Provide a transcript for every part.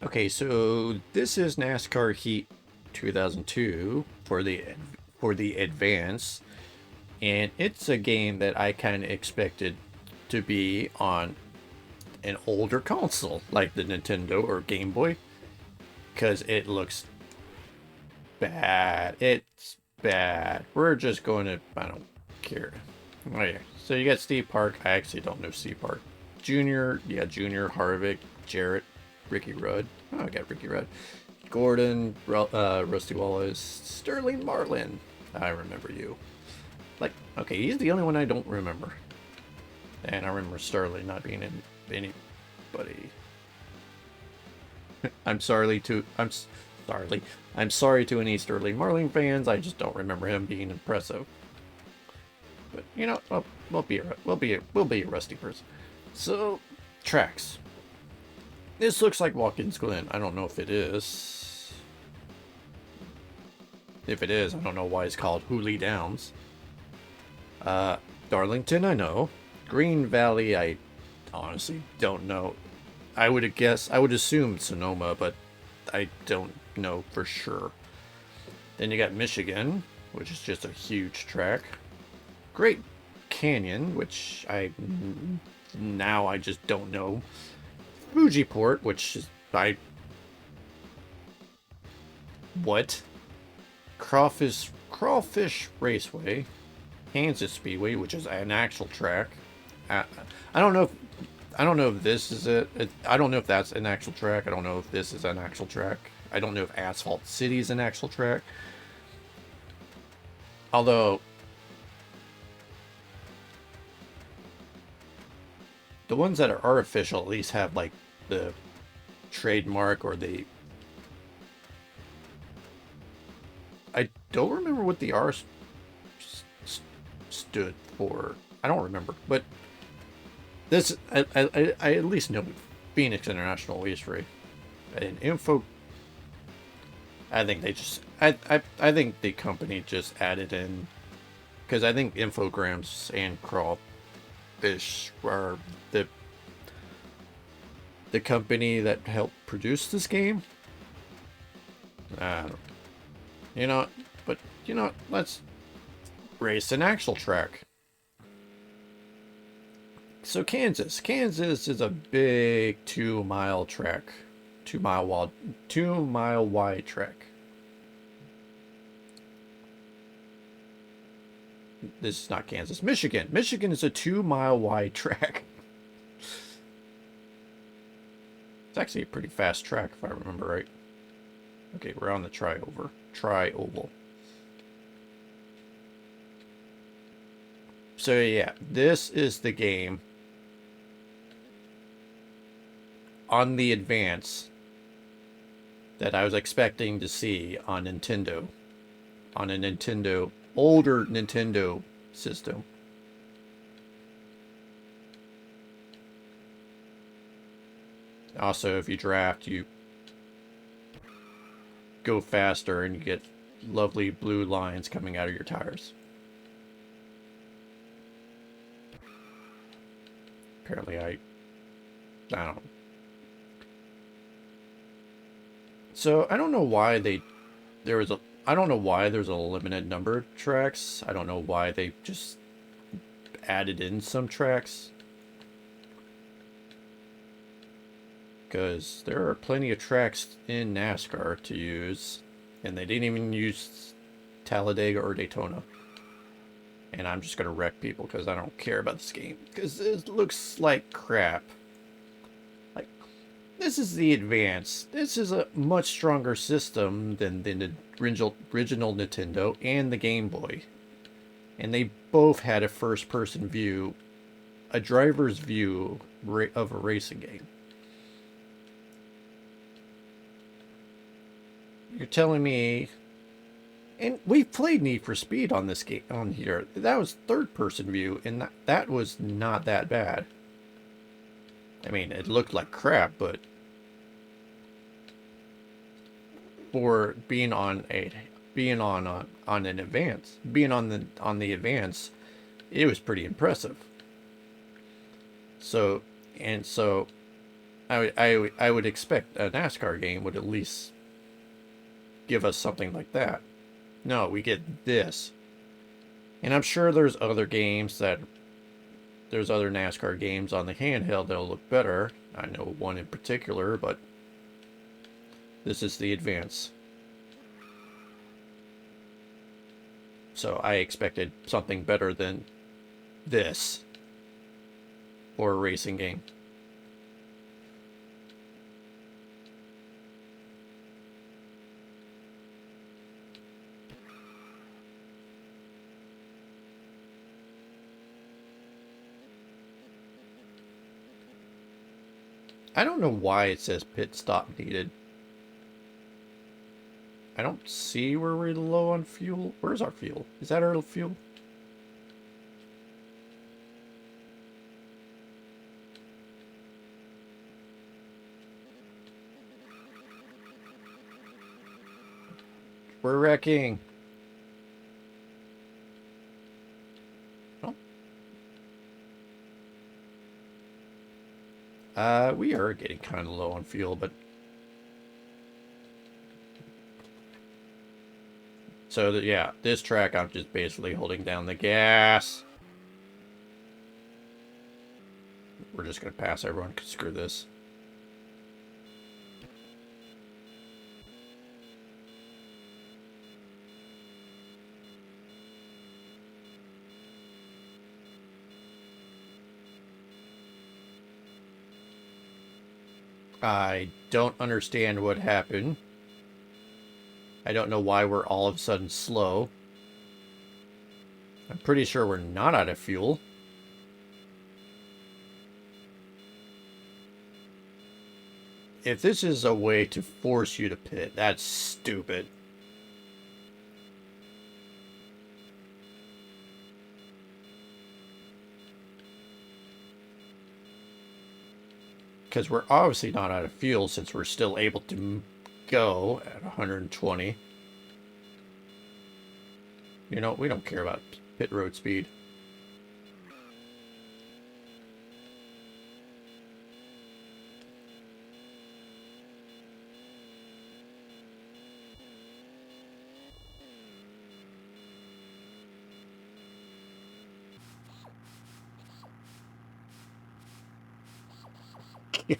Okay, so this is NASCAR Heat 2002 for the advance, and it's a game that I kind of expected to be on an older console like the Nintendo or Game Boy, because it looks bad. It's bad. We're just going to, I don't care. Oh yeah. So you got Steve Park. I actually don't know Steve Park. Junior, yeah, Junior, Harvick, Jarrett, Ricky Rudd. Oh, I got Ricky Rudd. Gordon, Rusty Wallace, Sterling Marlin. I remember you. Like, okay, he's the only one I don't remember. And I remember Sterling not being in anybody. I'm sorry to I'm sorry to any Sterling Marlin fans. I just don't remember him being impressive. But you know, we'll be a rusty person. So, tracks. This looks like Watkins Glen. I don't know if it is. If it is, I don't know why it's called Hooley Downs. Darlington, I know. Green Valley, I honestly don't know. I would assume Sonoma, but I don't know for sure. Then you got Michigan, which is just a huge track. Great Canyon, which I just don't know. Fujiport, which is I what? Crawfish Raceway, Kansas Speedway, which is an actual track. I, I don't know if I don't know if this is I don't know if that's an actual track. I don't know if this is an actual track. I don't know if Asphalt City is an actual track. Although the ones that are artificial at least have like the trademark or the I don't remember what the R stood for. I don't remember, but this I at least know Phoenix International Raceway and Info. I think they just I think the company just added in because I think Infograms and Crawfish are the company that helped produce this game. Uh, you know, but you know, let's race an actual track. So Kansas is a big 2 mile track, 2 mile wide track. This is not Kansas, Michigan. Michigan is a 2 mile wide track. It's actually a pretty fast track if I remember right. Okay, we're on the tri-oval. So yeah, this is the game on the advance that I was expecting to see on Nintendo. On a older Nintendo system. Also, if you draft, you go faster and you get lovely blue lines coming out of your tires. Apparently, I don't know. So I don't know why I don't know why there's a limited number of tracks. I don't know why they just added in some tracks. Because there are plenty of tracks in NASCAR to use, and they didn't even use Talladega or Daytona. And I'm just gonna wreck people because I don't care about this game because it looks like crap. Like this is the advance. This is a much stronger system than the original Nintendo and the Game Boy, and they both had a first-person view, a driver's view of a racing game. You're telling me, and we played Need for Speed on this game on here. That was third person view, and that was not that bad. I mean, it looked like crap, but for being on an advance, being on the advance, it was pretty impressive. So and so I would expect a NASCAR game would at least give us something like that. No, we get this. And I'm sure there's other NASCAR games on the handheld that'll look better. I know one in particular, but this is the advance. So I expected something better than this for a racing game. I don't know why it says pit stop needed. I don't see where we're low on fuel. Where's our fuel? Is that our fuel? We're wrecking. Oh. We are getting kind of low on fuel, but... So, yeah, this track I'm just basically holding down the gas. We're just going to pass everyone, because screw this. I don't understand what happened. I don't know why we're all of a sudden slow. I'm pretty sure we're not out of fuel. If this is a way to force you to pit, that's stupid. Because we're obviously not out of fuel since we're still able to go at 120. You know, we don't care about pit road speed.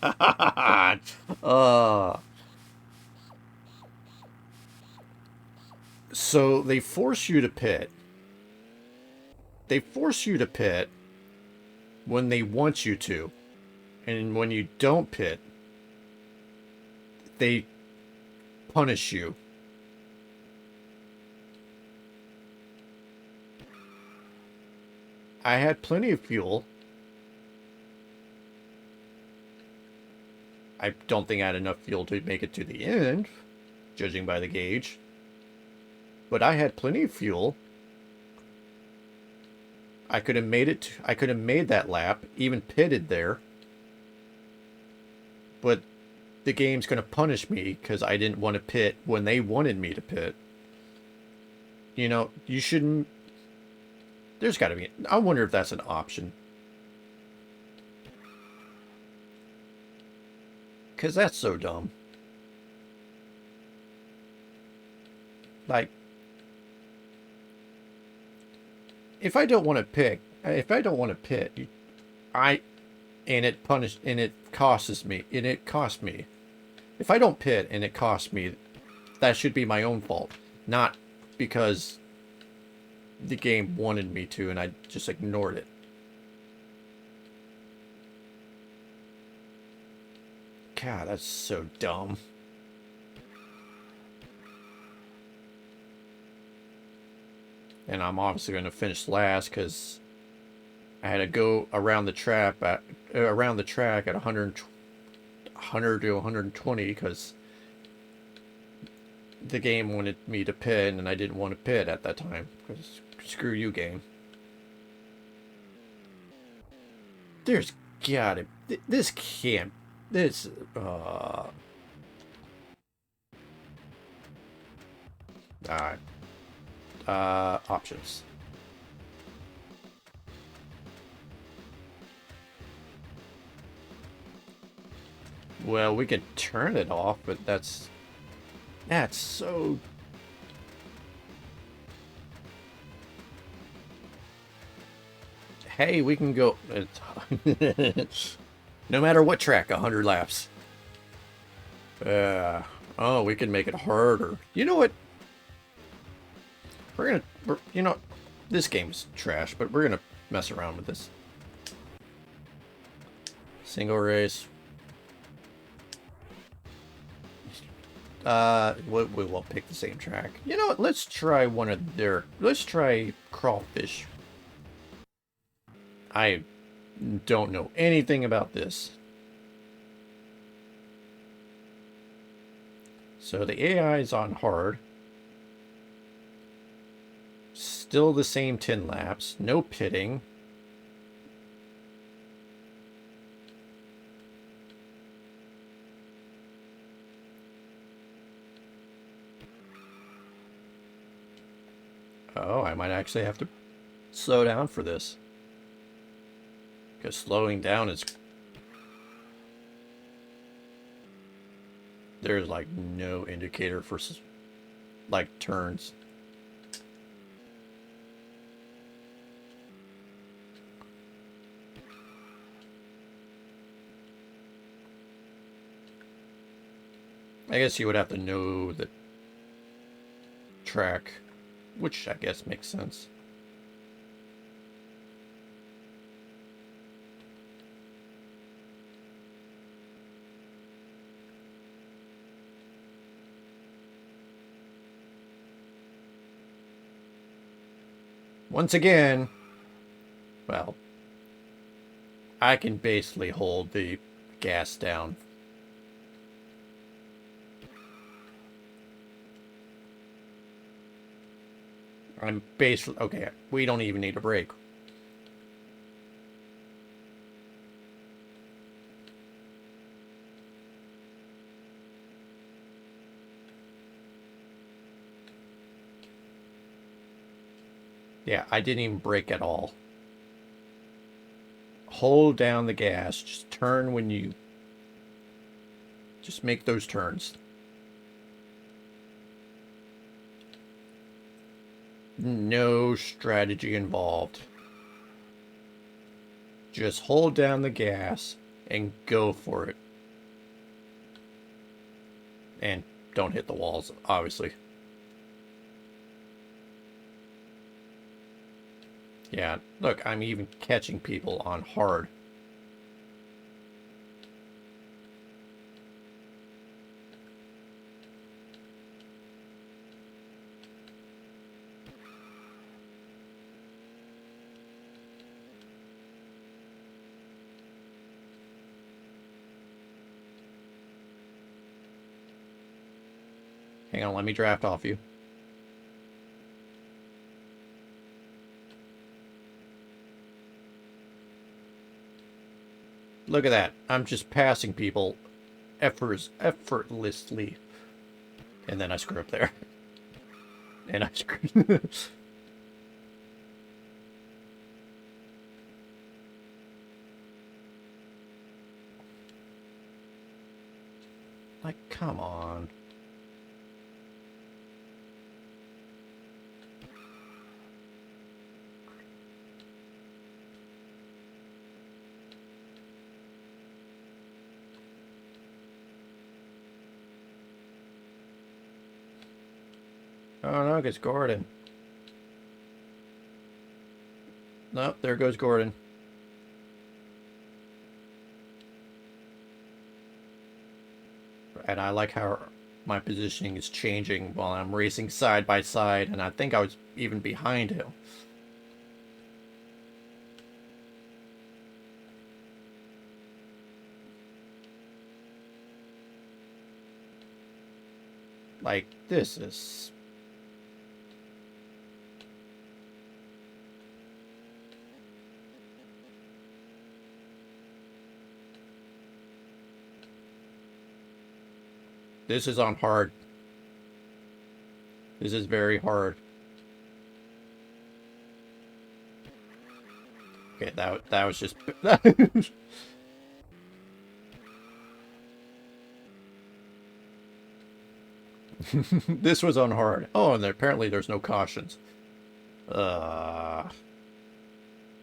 God. So they force you to pit. They force you to pit when they want you to. And when you don't pit, they punish you. I had plenty of fuel. I don't think I had enough fuel to make it to the end, judging by the gauge. But I had plenty of fuel. I could have made it. I could have made that lap, even pitted there. But the game's going to punish me because I didn't want to pit when they wanted me to pit. You know, you shouldn't... There's got to be... I wonder if that's an option. Because that's so dumb. Like... If I don't want to pit, and it costs me. If I don't pit and it costs me, that should be my own fault, not because the game wanted me to and I just ignored it. God, that's so dumb. And I'm obviously going to finish last because I had to go around the track at 100 to 120 because the game wanted me to pit and I didn't want to pit at that time because screw you, game. There's gotta... This can't... This... options. Well, we could turn it off, but that's so. Hey, we can go. No matter what track, 100 laps. Oh, we can make it harder. You know what? You know, this game's trash, but we're gonna mess around with this. Single race. We won't pick the same track. You know what? Let's try one of their. Let's try crawfish. I don't know anything about this. So the AI is on hard. Still the same 10 laps. No pitting. Oh, I might actually have to slow down for this. Because slowing down is... There's like no indicator for like turns. I guess you would have to know the track, which I guess makes sense. Once again, well, I can basically hold the gas down. I'm basically... Okay, we don't even need a brake. Yeah, I didn't even brake at all. Hold down the gas. Just turn when you... Just make those turns. No strategy involved. Just hold down the gas and go for it. And don't hit the walls, obviously. Yeah, look, I'm even catching people on hard. Hang on, let me draft off you. Look at that. I'm just passing people effortlessly. And then I screw up there. And I screw... Like, come on. Oh no, it's Gordon. Nope, there goes Gordon. And I like how my positioning is changing while I'm racing side by side, and I think I was even behind him. Like, this is... This is on hard. This is very hard. Okay, that was just... This was on hard. Oh, and apparently there's no cautions. I'm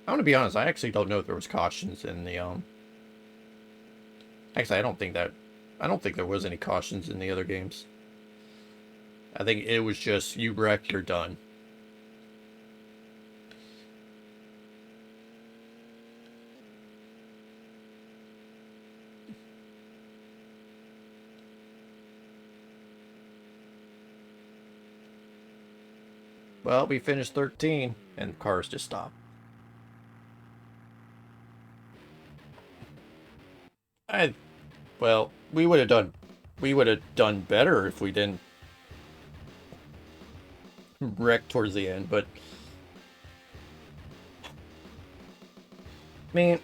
gonna be honest, I actually don't know if there was cautions in the, Actually, I don't think there was any cautions in the other games. I think it was just, you wreck, you're done. Well, we finished 13, and cars just stopped. I, well, we would have done better if we didn't wreck towards the end, but, man,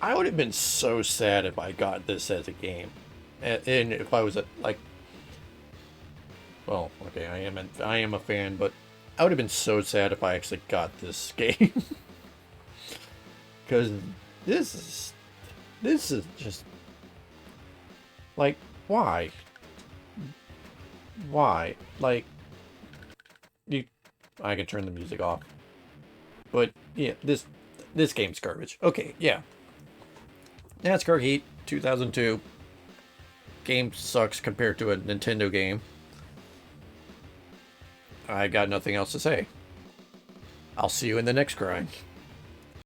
I would have been so sad if I got this as a game. And if I was like, well, okay, I am a fan, but I would have been so sad if I actually got this game. Because this is just, like, why? Why? Like, I can turn the music off. But, yeah, this game's garbage. Okay, yeah. NASCAR Heat, 2002. Game sucks compared to a Nintendo game. I got nothing else to say. I'll see you in the next grind.